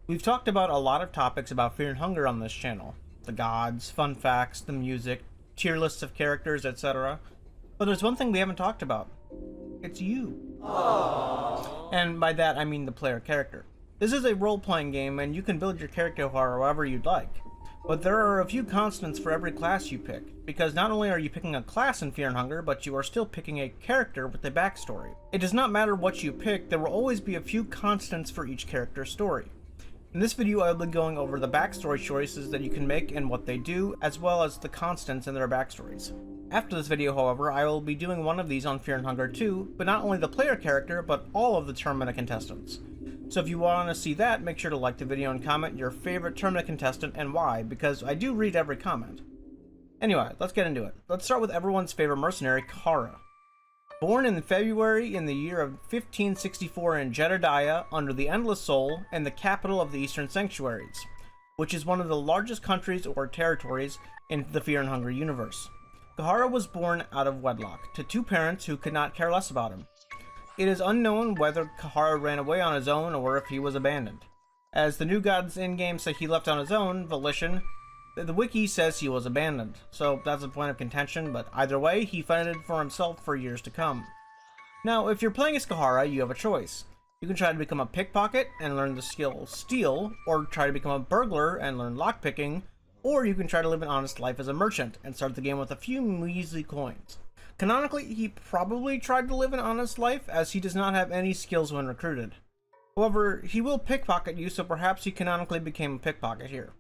We've talked about a lot of topics about Fear and Hunger on this channel. The gods, fun facts, the music, tier lists of characters, etc. But there's one thing we haven't talked about. It's you. Aww. And by that I mean the player character. This is a role-playing game and you can build your character however you'd like. But there are a few constants for every class you pick, because not only are you picking a class in Fear and Hunger, but you are still picking a character with a backstory. It does not matter what you pick, there will always be a few constants for each character's story. In this video I will be going over the backstory choices that you can make and what they do, as well as the constants in their backstories. After this video, however, I will be doing one of these on Fear and Hunger 2, but not only the player character, but all of the tournament contestants. So if you want to see that, make sure to like the video and comment your favorite tournament contestant and why, because I do read every comment. Anyway, let's get into it. Let's start with everyone's favorite mercenary, Karara. Born in February in the year of 1564 in Jedediah under the Endless Soul and the capital of the Eastern Sanctuaries, which is one of the largest countries or territories in the Fear and Hunger universe. Cahara was born out of wedlock to two parents who could not care less about him. It is unknown whether Cahara ran away on his own or if he was abandoned. As the new gods in-game say he left on his own volition, the wiki says he was abandoned, so that's a point of contention, but either way, he fended for himself for years to come. Now, if you're playing as Cahara, you have a choice. You can try to become a pickpocket and learn the skill Steal, or try to become a burglar and learn lockpicking, or you can try to live an honest life as a merchant and start the game with a few measly coins. Canonically, he probably tried to live an honest life, as he does not have any skills when recruited. However, he will pickpocket you, so perhaps he canonically became a pickpocket here.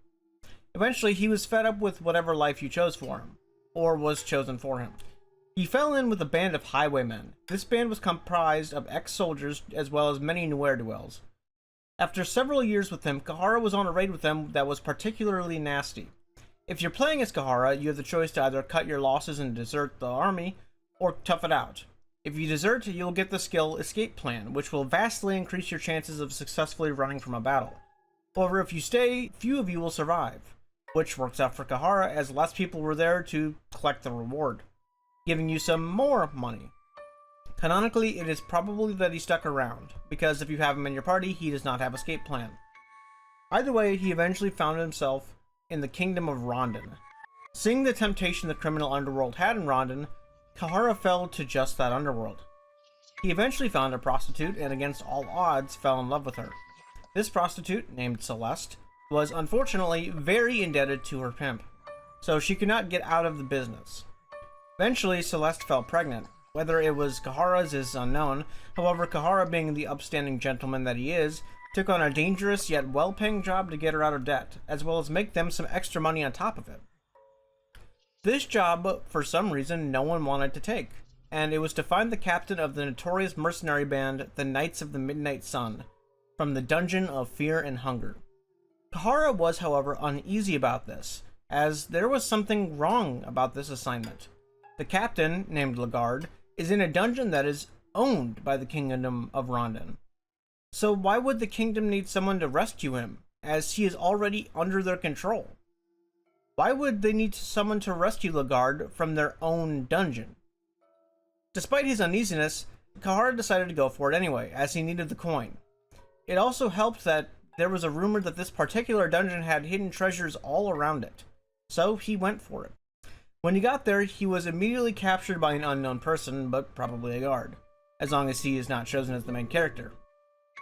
Eventually, he was fed up with whatever life you chose for him, or was chosen for him. He fell in with a band of highwaymen. This band was comprised of ex-soldiers, as well as many ne'er-do-wells. After several years with him, Cahara was on a raid with them that was particularly nasty. If you're playing as Cahara, you have the choice to either cut your losses and desert the army, or tough it out. If you desert, you'll get the skill Escape Plan, which will vastly increase your chances of successfully running from a battle. However, if you stay, few of you will survive, which works out for Cahara as less people were there to collect the reward, giving you some more money. Canonically, it is probably that he stuck around, because if you have him in your party, he does not have Escape Plan. Either way, he eventually found himself in the kingdom of Rondon. Seeing the temptation the criminal underworld had in Rondon, Cahara fell to just that underworld. He eventually found a prostitute and against all odds fell in love with her. This prostitute, named Celeste, was unfortunately very indebted to her pimp, so she could not get out of the business. Eventually, Celeste fell pregnant. Whether it was Cahara's is unknown, however, Cahara, being the upstanding gentleman that he is, took on a dangerous yet well-paying job to get her out of debt, as well as make them some extra money on top of it. This job, for some reason, no one wanted to take, and it was to find the captain of the notorious mercenary band, the Knights of the Midnight Sun, from the Dungeon of Fear and Hunger. Cahara was, however, uneasy about this, as there was something wrong about this assignment. The captain, named Lagarde, is in a dungeon that is owned by the Kingdom of Rondon. So why would the kingdom need someone to rescue him, as he is already under their control? Why would they need someone to rescue Lagarde from their own dungeon? Despite his uneasiness, Cahara decided to go for it anyway, as he needed the coin. It also helped that there was a rumor that this particular dungeon had hidden treasures all around it, so he went for it. When he got there, he was immediately captured by an unknown person, but probably a guard, as long as he is not chosen as the main character.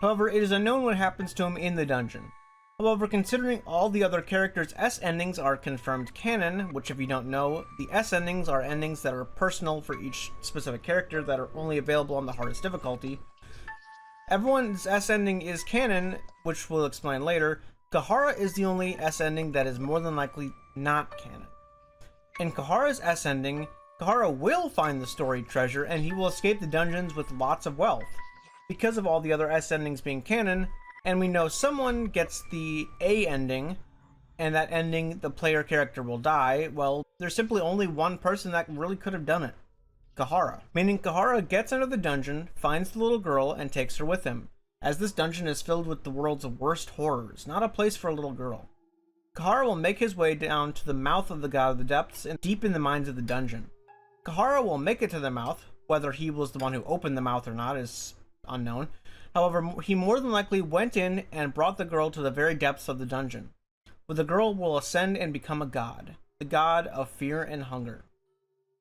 However, it is unknown what happens to him in the dungeon. However, considering all the other characters' S endings are confirmed canon, which if you don't know, the S endings are endings that are personal for each specific character that are only available on the hardest difficulty. Everyone's S ending is canon, which we'll explain later. Cahara is the only S ending that is more than likely not canon. In Cahara's S ending, Cahara will find the storied treasure and he will escape the dungeons with lots of wealth. Because of all the other S endings being canon, and we know someone gets the A ending, and that ending the player character will die, well, there's simply only one person that really could have done it. Cahara. Meaning Cahara gets out of the dungeon, finds the little girl, and takes her with him, as this dungeon is filled with the world's worst horrors, not a place for a little girl. Cahara will make his way down to the mouth of the God of the Depths and deep in the mines of the dungeon. Cahara will make it to the mouth, whether he was the one who opened the mouth or not is unknown, However, he more than likely went in and brought the girl to the very depths of the dungeon, where the girl will ascend and become a god, the god of fear and hunger.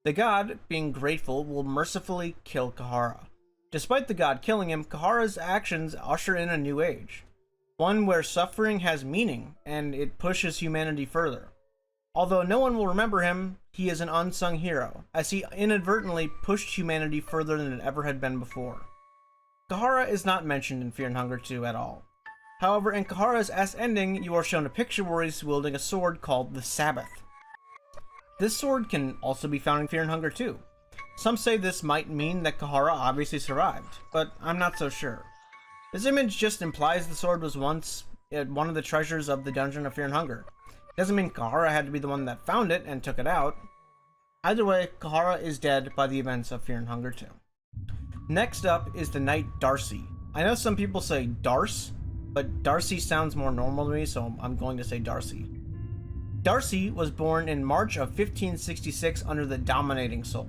The god, being grateful, will mercifully kill Cahara. Despite the god killing him, Cahara's actions usher in a new age, one where suffering has meaning and it pushes humanity further. Although no one will remember him, he is an unsung hero, as he inadvertently pushed humanity further than it ever had been before. Cahara is not mentioned in Fear and Hunger 2 at all. However, in Cahara's S ending, you are shown a picture where he's wielding a sword called the Sabbath. This sword can also be found in Fear and Hunger 2. Some say this might mean that Cahara obviously survived, but I'm not so sure. This image just implies the sword was once one of the treasures of the Dungeon of Fear and Hunger. It doesn't mean Cahara had to be the one that found it and took it out. Either way, Cahara is dead by the events of Fear and Hunger 2. Next up is the knight Darcy. I know some people say Dar'ce, but Darcy sounds more normal to me, so I'm going to say Darcy. Darcy was born in March of 1566 under the Dominating Soul.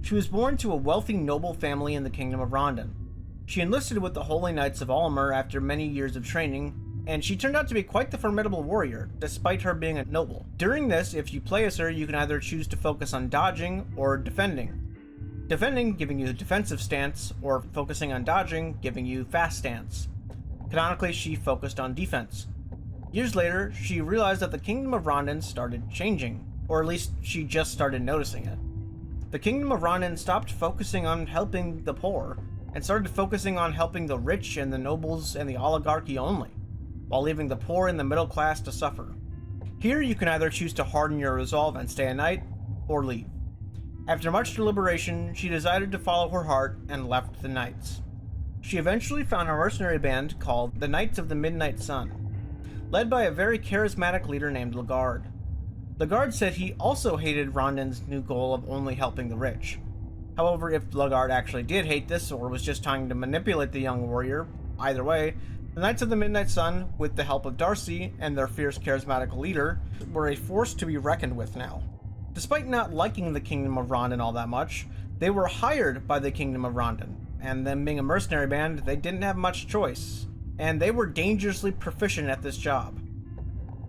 She was born to a wealthy noble family in the Kingdom of Rondon. She enlisted with the Holy Knights of Alll-Merr after many years of training, and she turned out to be quite the formidable warrior, despite her being a noble. During this, if you play as her, you can either choose to focus on dodging or defending. Defending giving you the defensive stance, or focusing on dodging giving you fast stance. Canonically, she focused on defense. Years later, she realized that the Kingdom of Rondon started changing, or at least she just started noticing it. The Kingdom of Rondon stopped focusing on helping the poor, and started focusing on helping the rich and the nobles and the oligarchy only, while leaving the poor and the middle class to suffer. Here you can either choose to harden your resolve and stay a knight, or leave. After much deliberation, she decided to follow her heart and left the Knights. She eventually found a mercenary band called the Knights of the Midnight Sun, led by a very charismatic leader named Le'Garde. Le'Garde said he also hated Rondon's new goal of only helping the rich. However, if Le'Garde actually did hate this or was just trying to manipulate the young warrior, either way, the Knights of the Midnight Sun, with the help of Darcy and their fierce charismatic leader, were a force to be reckoned with now. Despite not liking the Kingdom of Rondon all that much, they were hired by the Kingdom of Rondon, and them being a mercenary band, they didn't have much choice, and they were dangerously proficient at this job.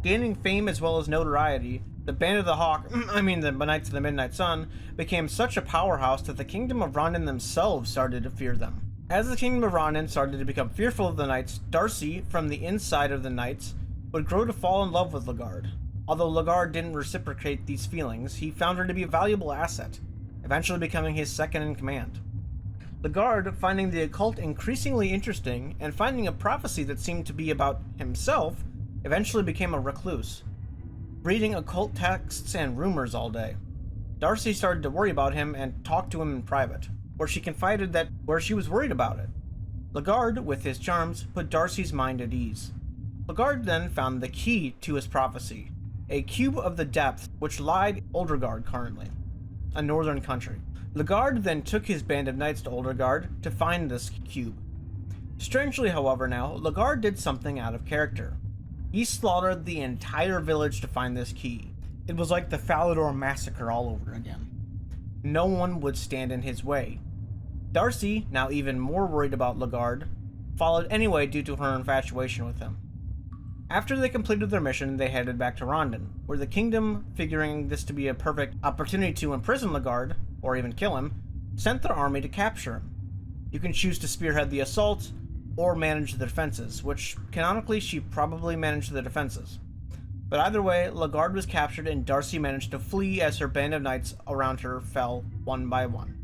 Gaining fame as well as notoriety, the Band of the Hawk, the Knights of the Midnight Sun, became such a powerhouse that the Kingdom of Rondon themselves started to fear them. As the Kingdom of Rondon started to become fearful of the Knights, Darcy, from the inside of the Knights, would grow to fall in love with Le'Garde. Although Le'Garde didn't reciprocate these feelings, he found her to be a valuable asset, eventually becoming his second in command. Le'Garde, finding the occult increasingly interesting, and finding a prophecy that seemed to be about himself, eventually became a recluse, reading occult texts and rumors all day. Darcy started to worry about him and talked to him in private, where she confided that she was worried about it. Le'Garde, with his charms, put Darcy's mind at ease. Le'Garde then found the key to his prophecy, a cube of the depth which lied in Uldergard currently, a northern country. Le'Garde then took his band of knights to Uldergard to find this cube. Strangely, however, now, Le'Garde did something out of character. He slaughtered the entire village to find this key. It was like the Falador massacre all over again. No one would stand in his way. Darcy, now even more worried about Le'Garde, followed anyway due to her infatuation with him. After they completed their mission, they headed back to Rondon, where the kingdom, figuring this to be a perfect opportunity to imprison Le'Garde, or even kill him, sent their army to capture him. You can choose to spearhead the assault, or manage the defenses, which, canonically, she probably managed the defenses. But either way, Le'Garde was captured and Darcy managed to flee as her band of knights around her fell one by one.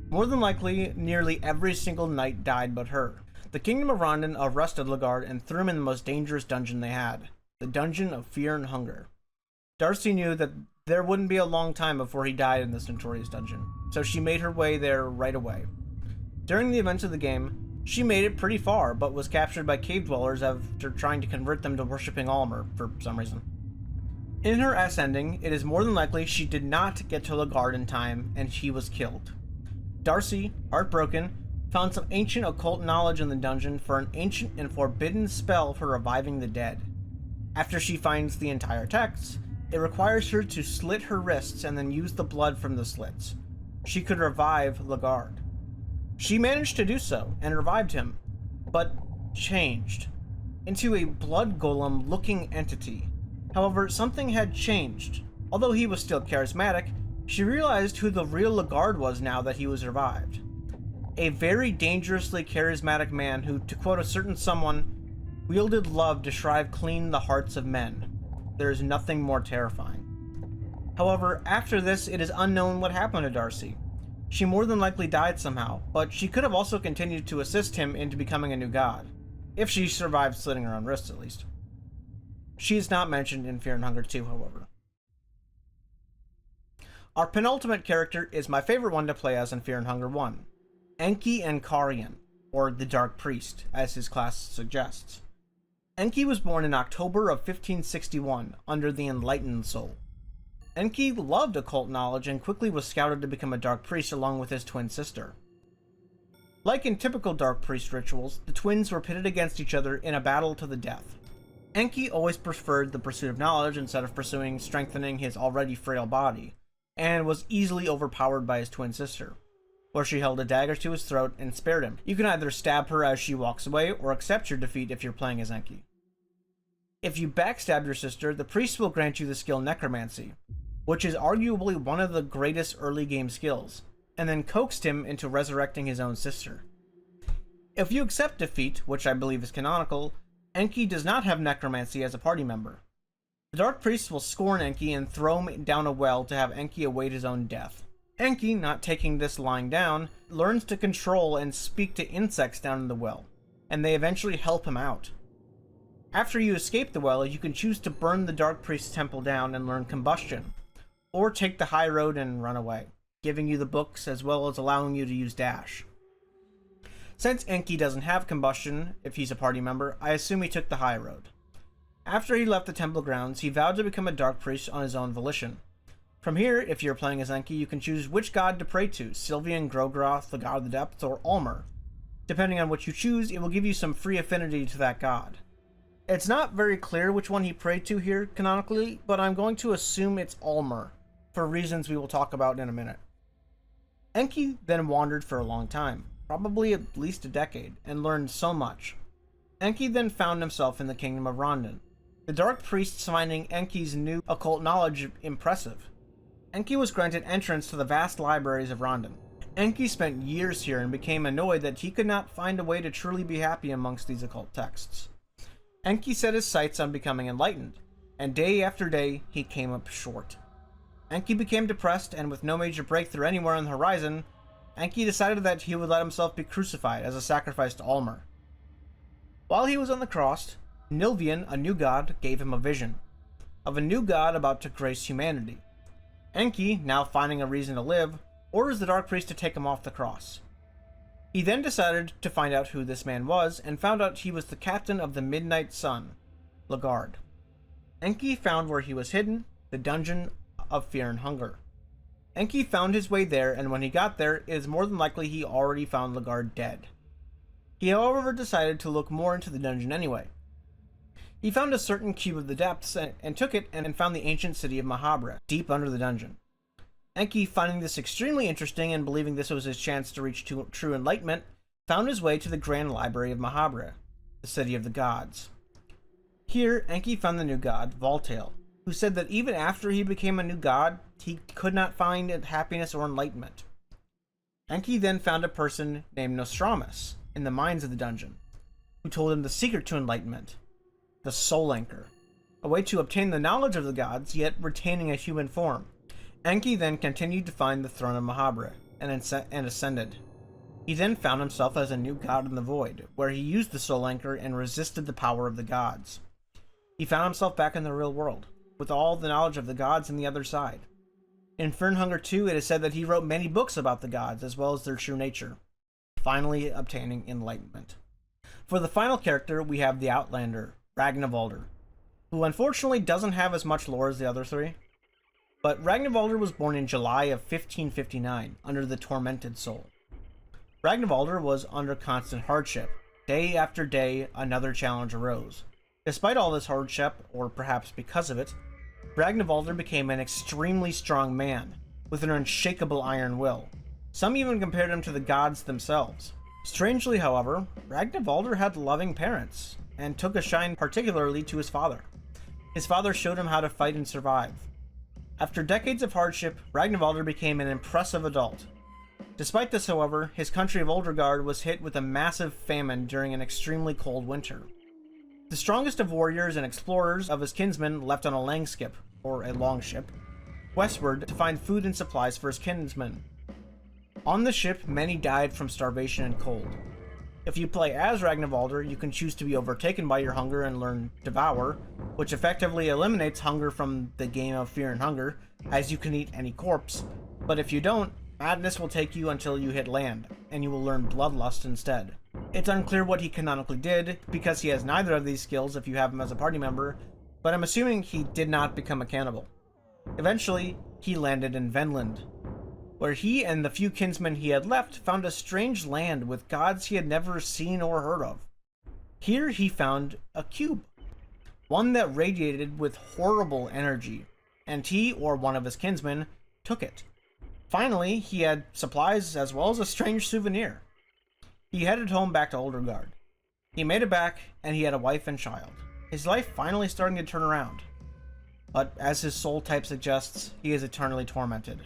More than likely, nearly every single knight died but her. The Kingdom of Rondon arrested Le'Garde and threw him in the most dangerous dungeon they had, the Dungeon of Fear and Hunger. Darcy knew that there wouldn't be a long time before he died in this notorious dungeon, so she made her way there right away. During the events of the game, she made it pretty far, but was captured by cave dwellers after trying to convert them to worshipping Alll-Merr for some reason. In her S ending, it is more than likely she did not get to Le'Garde in time, and she was killed. Darcy, heartbroken, found some ancient occult knowledge in the dungeon for an ancient and forbidden spell for reviving the dead. After she finds the entire text, it requires her to slit her wrists and then use the blood from the slits. She could revive Le'Garde. She managed to do so, and revived him. but changed into a blood golem looking entity. However, something had changed. Although he was still charismatic, she realized who the real Lagarde was now that he was revived. A very dangerously charismatic man who, to quote a certain someone, wielded love to shrive clean the hearts of men. There is nothing more terrifying. However, after this, it is unknown what happened to Darcy. She more than likely died somehow, but she could have also continued to assist him into becoming a new god. If she survived slitting her own wrists, at least. She is not mentioned in Fear and Hunger 2, however. Our penultimate character is my favorite one to play as in Fear and Hunger 1. Enki Cahara, or the Dark Priest, as his class suggests. Enki was born in October of 1561, under the Enlightened Soul. Enki loved occult knowledge and quickly was scouted to become a Dark Priest along with his twin sister. Like in typical Dark Priest rituals, the twins were pitted against each other in a battle to the death. Enki always preferred the pursuit of knowledge instead of pursuing strengthening his already frail body, and was easily overpowered by his twin sister, where she held a dagger to his throat and spared him. You can either stab her as she walks away, or accept your defeat if you're playing as Enki. If you backstab your sister, the priest will grant you the skill Necromancy, which is arguably one of the greatest early game skills, and then coaxed him into resurrecting his own sister. If you accept defeat, which I believe is canonical, Enki does not have Necromancy as a party member. The Dark Priest will scorn Enki and throw him down a well to have Enki await his own death. Enki, not taking this lying down, learns to control and speak to insects down in the well, and they eventually help him out. After you escape the well, you can choose to burn the Dark Priest's temple down and learn combustion, or take the high road and run away, giving you the books as well as allowing you to use dash. Since Enki doesn't have combustion if he's a party member, I assume he took the high road. After he left the temple grounds, he vowed to become a Dark Priest on his own volition. From here, if you're playing as Enki, you can choose which god to pray to, Sylvian, Gro-Goroth, the god of the depths, or Alll-Merr. Depending on which you choose, it will give you some free affinity to that god. It's not very clear which one he prayed to here, canonically, but I'm going to assume it's Alll-Merr, for reasons we will talk about in a minute. Enki then wandered for a long time, probably at least a decade, and learned so much. Enki then found himself in the kingdom of Rondon, the Dark Priests finding Enki's new occult knowledge impressive. Enki was granted entrance to the vast libraries of Rondon. Enki spent years here and became annoyed that he could not find a way to truly be happy amongst these occult texts. Enki set his sights on becoming enlightened, and day after day he came up short. Enki became depressed, and with no major breakthrough anywhere on the horizon, Enki decided that he would let himself be crucified as a sacrifice to Alll-Merr. While he was on the cross, Nilvian, a new god, gave him a vision of a new god about to grace humanity. Enki, now finding a reason to live, orders the Dark Priest to take him off the cross. He then decided to find out who this man was, and found out he was the captain of the Midnight Sun, Lagarde. Enki found where he was hidden, the dungeon of Fear and Hunger. Enki found his way there, and when he got there, it is more than likely he already found Lagarde dead. He, however, decided to look more into the dungeon anyway. He found a certain cube of the depths and took it and found the ancient city of Mahabra, deep under the dungeon. Enki, finding this extremely interesting and believing this was his chance to reach true enlightenment, found his way to the Grand Library of Mahabra, the city of the gods. Here, Enki found the new god, Voltail, who said that even after he became a new god, he could not find happiness or enlightenment. Enki then found a person named Nostramus in the mines of the dungeon, who told him the secret to enlightenment, the Soul Anchor, a way to obtain the knowledge of the gods, yet retaining a human form. Enki then continued to find the throne of Mahabra, and ascended. He then found himself as a new god in the void, where he used the Soul Anchor and resisted the power of the gods. He found himself back in the real world, with all the knowledge of the gods on the other side. In Fear and Hunger 2, it is said that he wrote many books about the gods, as well as their true nature, finally obtaining enlightenment. For the final character, we have the Outlander, Ragnavldr, who unfortunately doesn't have as much lore as the other three. But Ragnavldr was born in July of 1559, under the Tormented Soul. Ragnavldr was under constant hardship. Day after day, another challenge arose. Despite all this hardship, or perhaps because of it, Ragnavldr became an extremely strong man, with an unshakable iron will. Some even compared him to the gods themselves. Strangely, however, Ragnavldr had loving parents, and took a shine particularly to his father. His father showed him how to fight and survive. After decades of hardship, Ragnavldr became an impressive adult. Despite this, however, his country of Oldergard was hit with a massive famine during an extremely cold winter. The strongest of warriors and explorers of his kinsmen left on a langskip, or a longship, westward to find food and supplies for his kinsmen. On the ship, many died from starvation and cold. If you play as Ragnavldr, you can choose to be overtaken by your hunger and learn Devour, which effectively eliminates hunger from the game of Fear and Hunger, as you can eat any corpse. But if you don't, madness will take you until you hit land, and you will learn Bloodlust instead. It's unclear what he canonically did, because he has neither of these skills if you have him as a party member, but I'm assuming he did not become a cannibal. Eventually, he landed in Venland, where he and the few kinsmen he had left found a strange land with gods he had never seen or heard of. Here he found a cube, one that radiated with horrible energy, and he, or one of his kinsmen, took it. Finally, he had supplies as well as a strange souvenir. He headed home back to Oldergard. He made it back, and he had a wife and child. His life finally starting to turn around. But as his soul type suggests, he is eternally tormented.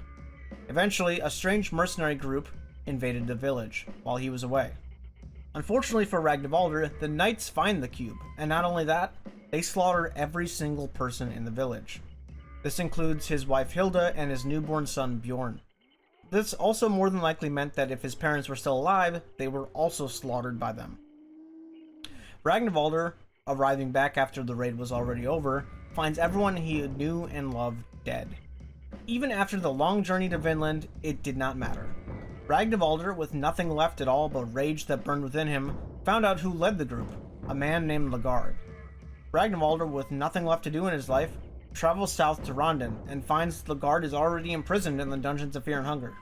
Eventually, a strange mercenary group invaded the village while he was away. Unfortunately for Ragnavldr, the knights find the cube, and not only that, they slaughter every single person in the village. This includes his wife Hilda and his newborn son Bjorn. This also more than likely meant that if his parents were still alive, they were also slaughtered by them. Ragnavldr, arriving back after the raid was already over, finds everyone he knew and loved dead. Even after the long journey to Vinland, it did not matter. Ragnavldr, with nothing left at all but rage that burned within him, found out who led the group, a man named Lagard. Ragnavldr, with nothing left to do in his life, travels south to Rondon and finds Lagard is already imprisoned in the dungeons of Fear and Hunger.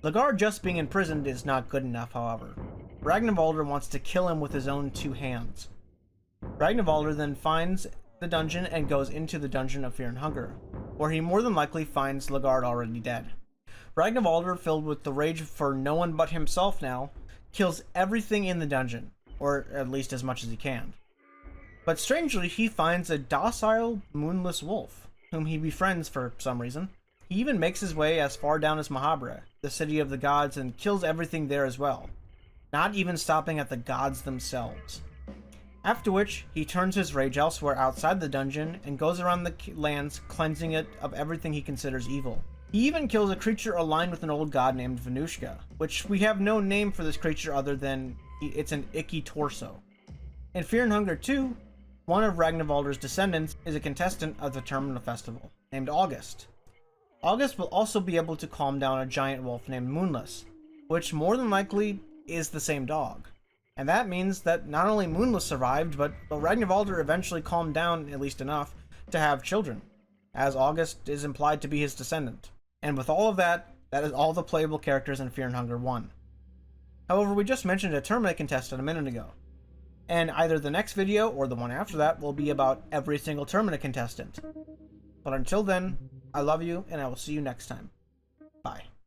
Lagard just being imprisoned is not good enough, however. Ragnavldr wants to kill him with his own two hands. Ragnavldr then finds the dungeon and goes into the dungeon of Fear and Hunger, where he more than likely finds Lagard already dead. Ragnavldr, filled with the rage for no one but himself now, kills everything in the dungeon, or at least as much as he can. But strangely, he finds a docile, moonless wolf, whom he befriends for some reason. He even makes his way as far down as Mahabra, the city of the gods, and kills everything there as well, not even stopping at the gods themselves. After which, he turns his rage elsewhere outside the dungeon and goes around the lands, cleansing it of everything he considers evil. He even kills a creature aligned with an old god named Venushka, which we have no name for this creature other than it's an icky torso. In Fear and Hunger 2, one of Ragnavaldr's descendants is a contestant of the Terminal Festival, named August. August will also be able to calm down a giant wolf named Moonless, which more than likely is the same dog. And that means that not only Moonless survived, but Ragnavaldr eventually calmed down at least enough to have children, as August is implied to be his descendant. And with all of that, that is all the playable characters in Fear and Hunger 1. However, we just mentioned a tournament contestant a minute ago, and either the next video or the one after that will be about every single tournament contestant. But until then, I love you, and I will see you next time.